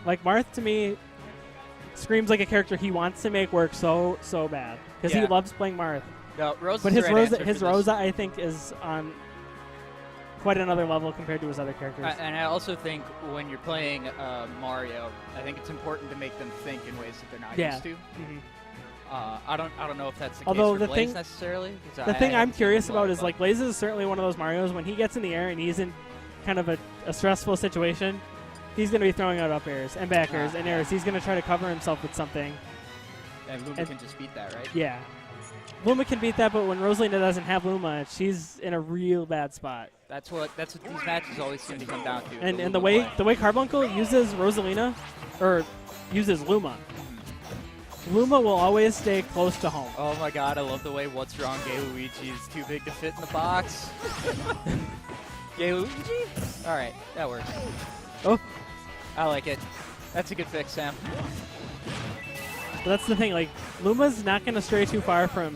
Like Marth to me screams like a character he wants to make work so bad because he loves playing Marth. No, Rosa's but his right Rosa I think is on quite another level compared to his other characters. And I also think when you're playing Mario, I think it's important to make them think in ways that they're not used to. Mm-hmm. I don't know if that's the Although case for Blaze necessarily. The thing I'm curious about is like Blaze is certainly one of those Marios when he gets in the air and he's in kind of a stressful situation. He's going to be throwing out up airs and back airs and airs. He's going to try to cover himself with something. And Luma can just beat that, right? Yeah. Luma can beat that, but when Rosalina doesn't have Luma, she's in a real bad spot. That's what these matches always seem to come down to. And the way Carbuncle uses Rosalina, or uses Luma, Luma will always stay close to home. Oh my god, I love the way What's Wrong Gay Luigi is too big to fit in the box. Gay Luigi? Alright, that works. Oh. I like it. That's a good fix, Sam. But that's the thing, like, Luma's not going to stray too far from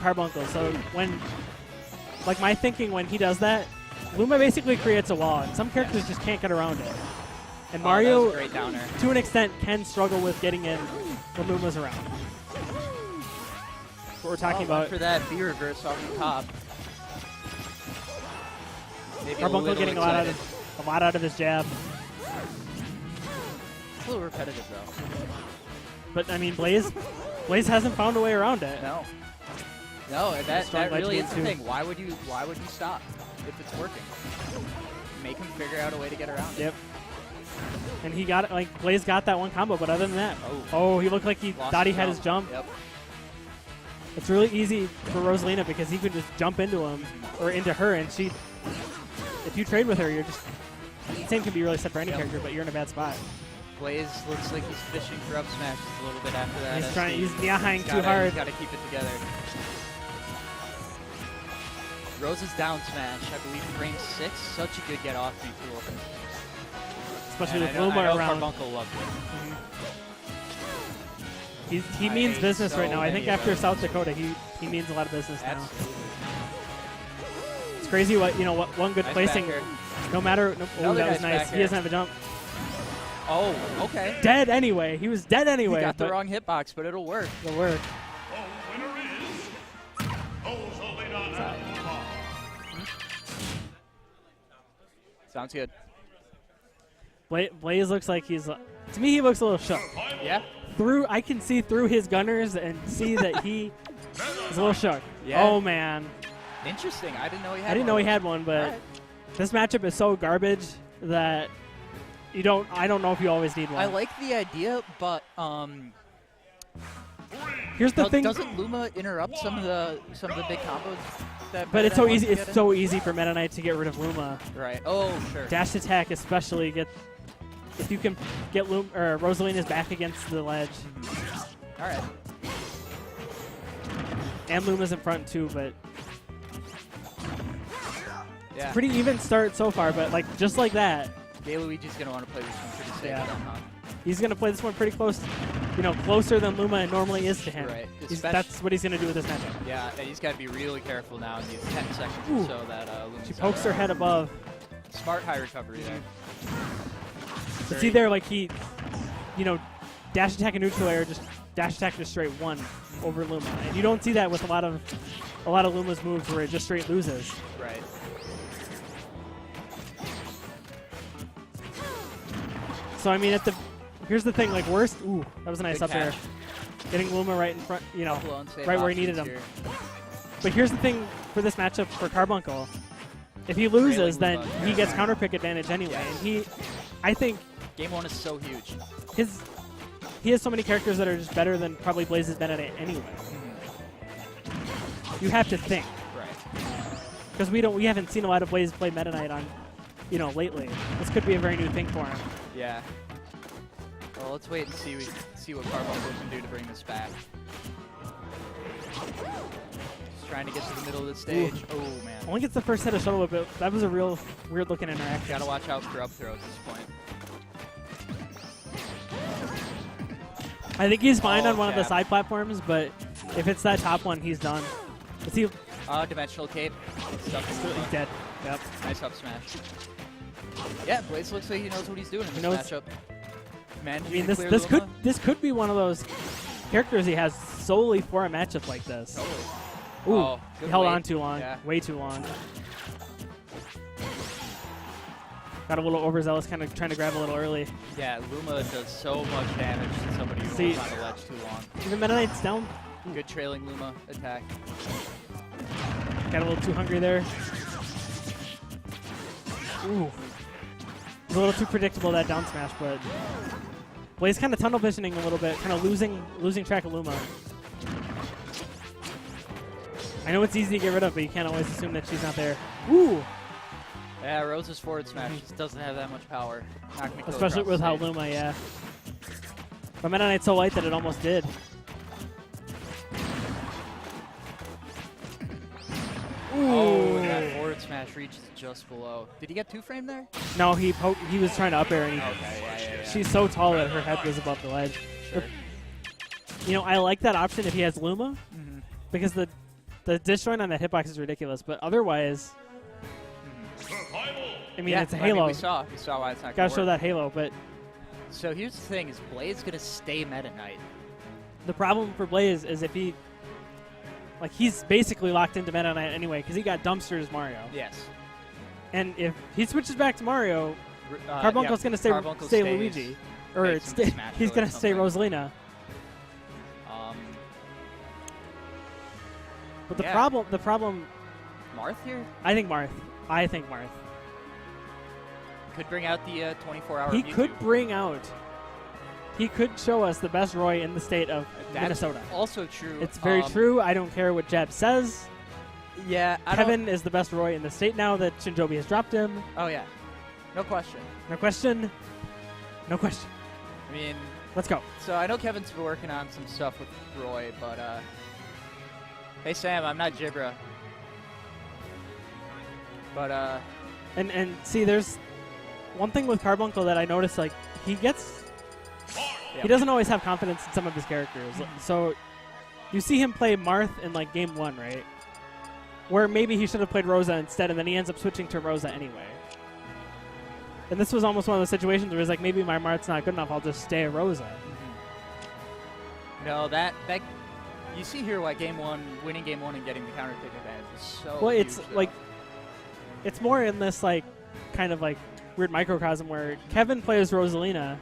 Carbuncle. So when, like my thinking when he does that, Luma basically creates a wall, and some characters just can't get around it. And Mario, great downer, to an extent, can struggle with getting in when Luma's around. That's what we're talking about. For that B reverse off the top. Maybe Carbuncle getting a lot out of his jab. It's a little repetitive though. But I mean, Blaze hasn't found a way around it. No, and that really is the thing. Why would you stop if it's working? Make him figure out a way to get around it. Yep. And he got it, like Blaze got that one combo, but other than that, he looked like he thought he had his jump. Yep. It's really easy for Rosalina because he could just jump into him or into her, and if you trade with her, you're just same can be really said for any character, but you're in a bad spot. Blaze looks like he's fishing for up smashes a little bit after that. He's Jaaahing too hard. He's got to keep it together. Rosa's down smash, I believe frame 6. Such a good get off me tool. Especially with Luma around. Carbuncle loved it. He means business right now. I think after South Dakota, he means a lot of business now. It's crazy what one good placing. No matter. That was nice. He doesn't have a jump. Oh, okay. Dead anyway. He was dead anyway. He got the wrong hitbox, but it'll work. It'll work. Sounds good. Blaze looks like he's. To me, he looks a little shook. Yeah. I can see through his gunners and see that he is a little shook. Yeah. Oh man. Interesting. I didn't know he had. I didn't know he had one, but this matchup is so garbage that I don't know if you always need one. I like the idea, but here's the thing. Doesn't Luma interrupt some of the big combos? But it's so easy. It's so easy for Meta Knight to get rid of Luma. Right. Oh, sure. Dash attack, especially if you can get Rosalina's back against the ledge. All right. And Luma's in front too, but yeah. It's pretty even start so far. But like just like that, Gay Luigi's gonna want to play this one pretty safe. Yeah. He's gonna play this one pretty close. Closer than Luma normally is to him. Right. That's what he's gonna do with this matchup. Yeah, and he's got to be really careful now in these 10 seconds so that Luma's she pokes her head above. Smart high recovery there. But see there, like he, dash attack and neutral air, just dash attack just straight one over Luma, and you don't see that with a lot of Luma's moves where it just straight loses. Right. So I mean, here's the thing, like worst. Ooh, that was a nice up air. Getting Luma right in front, right where he needed him. But here's the thing for this matchup for Carbuncle. If he loses, then he gets counter pick advantage anyway, and I think game 1 is so huge. He has so many characters that are just better than probably Blaze's Benedict anyway. You have to think. Right. Because we haven't seen a lot of Blaze play Meta Knight on, lately. This could be a very new thing for him. Yeah. Well, let's wait and see what Carbuncle can do to bring this back. Just trying to get to the middle of the stage. Ooh. Oh man. Only gets the first hit of shuttle whip, but that was a real weird looking interaction. Gotta watch out for up throw at this point. I think he's fine on one of the side platforms, but if it's that top one, he's done. Let's see. Dimensional cape. He's dead. Yep. Nice up smash. Yeah, Blaze looks like he knows what he's doing in this matchup. managing I mean, to clear Luma. this could be one of those characters he has solely for a matchup like this. Totally. Ooh, Oh, he held weight. on too long. Yeah. Way too long. Got a little overzealous, kind of trying to grab a little early. Yeah, Luma does so much damage to somebody who holds on the ledge too long. Even Meta Knight's down. Good trailing Luma attack. Got a little too hungry there. Ooh. It's a little too predictable, that down smash, but Blaze kind of tunnel visioning a little bit, kind of losing track of Luma. I know it's easy to get rid of, but you can't always assume that she's not there. Ooh! Yeah, Rose's forward smash just doesn't have that much power. Not gonna kill Especially with how Luma, yeah. But Meta Knight's so light that it almost did. Oh, that forward smash reaches just below. Did he get 2-frame there? No, he was trying to up air, and he, Okay, yeah. she's so tall that her head was above the ledge. Sure. You know, I like that option if he has Luma, because the disjoint on that hitbox is ridiculous, but otherwise, I mean, it's a Halo. I mean, we saw why it's not Gotta gonna show work. that Halo, but So here's the thing, is Blaze gonna stay Meta Knight? the problem for Blaze is if he, like, he's basically locked into Meta Knight anyway, because he got dumpstered as Mario. Yes. And if he switches back to Mario, Carbuncle's gonna stay Luigi. Or he's gonna stay Rosalina. But the problem. Marth here? I think Marth. Could bring out the 24-hour. He could show us the best Roy in the state of Minnesota. Also true. It's very true. I don't care what Jeb says. Yeah, Kevin is the best Roy in the state now that Shinjobi has dropped him. Oh yeah, no question. No question. No question. I mean, let's go. So I know Kevin's been working on some stuff with Roy, but hey Sam, I'm not Jibra. But and see, there's one thing with Carbuncle that I noticed, like, he doesn't always have confidence in some of his characters. So you see him play Marth in, like, game 1, right? Where maybe he should have played Rosa instead, and then he ends up switching to Rosa anyway. And this was almost one of those situations where he's like, maybe my Marth's not good enough, I'll just stay a Rosa. No, that you see here why winning game 1 and getting the counter pick advantage is so well, huge, it's like, it's more in this, like, kind of like weird microcosm where Kevin plays Rosalina,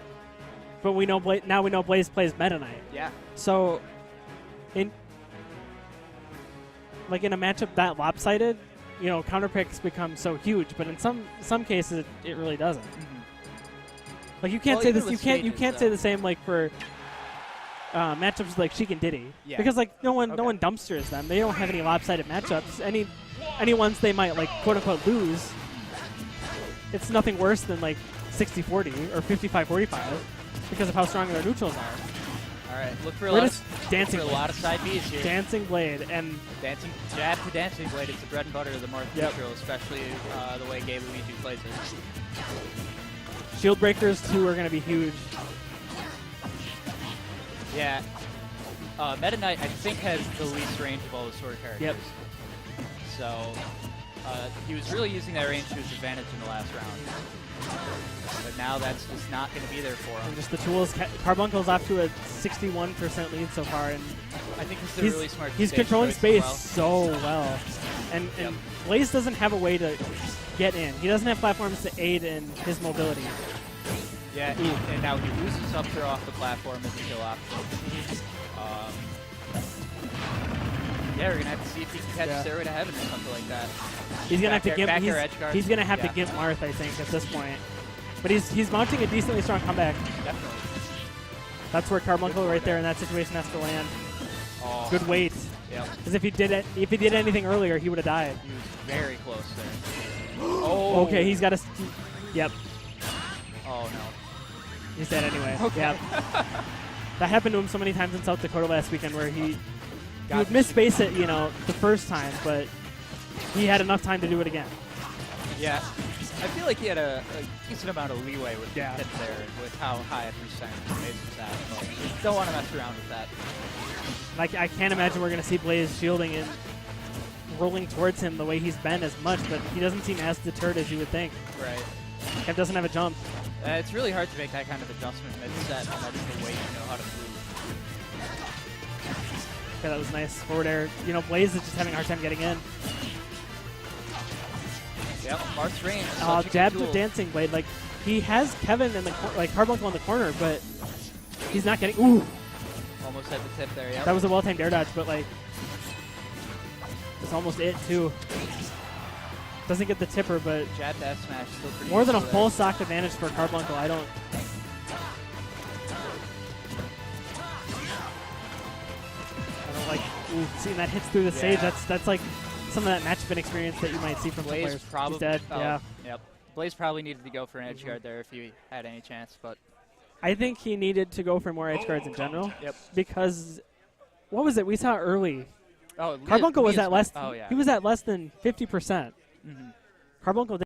but now we know Blaze plays Meta Knight. Yeah. So in a matchup that lopsided, you know, counter picks become so huge, but in some cases it really doesn't. Like, you can't say this. You can't say the same, like, for matchups like Sheik and Diddy, because, like, no one dumpsters them. They don't have any lopsided matchups. Any ones they might, like, quote unquote lose, it's nothing worse than, like, 60-40 or 55-45 because of how strong their neutrals are. All right, look for a lot of side Bs here. Dancing Blade and jab to Dancing Blade. It's the bread and butter of the Marth neutral, especially the way Gay Luigi plays it. Shield breakers too are going to be huge. Yeah, Meta Knight I think has the least range of all the sword characters. Yep. So he was really using that range to his advantage in the last round. But now that's just not going to be there for him. And just the tools. Carbuncle's off to a 61% lead so far, and I think this is a really smart. He's controlling space so well, and Blaze doesn't have a way to get in. He doesn't have platforms to aid in his mobility. Yeah, and now he loses up throw off the platform as a kill option. Yeah, we're gonna have to see if he can catch Stairway to Heaven or something like that. He's gonna have to gimp. He's gonna have to gimp Marth, I think, at this point. But he's mounting a decently strong comeback. Definitely. That's where Carbuncle right there in that situation has to land. Oh. Good weight. Yeah. Because if he did anything earlier, he would have died. He was very close there. Oh. Okay, he's got to. Yep. Oh no. He's dead anyway. Okay. Yep. That happened to him so many times in South Dakota last weekend, where he would miss-space it, you know, the first time, but he had enough time to do it again. Yeah. I feel like he had a decent amount of leeway with the hit there, with how high a percent the base was at. But you don't want to mess around with that. Like, I can't imagine we're going to see Blaze shielding and rolling towards him the way he's been as much, but he doesn't seem as deterred as you would think. Right. Kev doesn't have a jump. It's really hard to make that kind of adjustment mid-set, and that's the way you know how to move. Okay, that was nice. Forward air. You know, Blaze is just having a hard time getting in. Yep, Marth's range. Jabs with Dancing Blade. Like, he has Kevin in the Carbuncle in the corner, but he's not getting. Ooh! Almost had the tip there, yeah. That was a well-timed air dodge, but like, it's almost it too. Doesn't get the tipper, but jab to Smash still pretty more than a full there. stock advantage for Carbuncle. I don't. Like, ooh, seeing that hits through the stage. That's like some of that match-fin experience that you might see from Blaze players. Probably, He's dead. Yeah. Yep. Blaze probably needed to go for an edge guard there if he had any chance, but I think he needed to go for more edge guards in general. Yep. Because what was it we saw early? Oh, Carbuncle was at less. Oh yeah. He was at less than 50%. Mm-hmm. Carbuncle.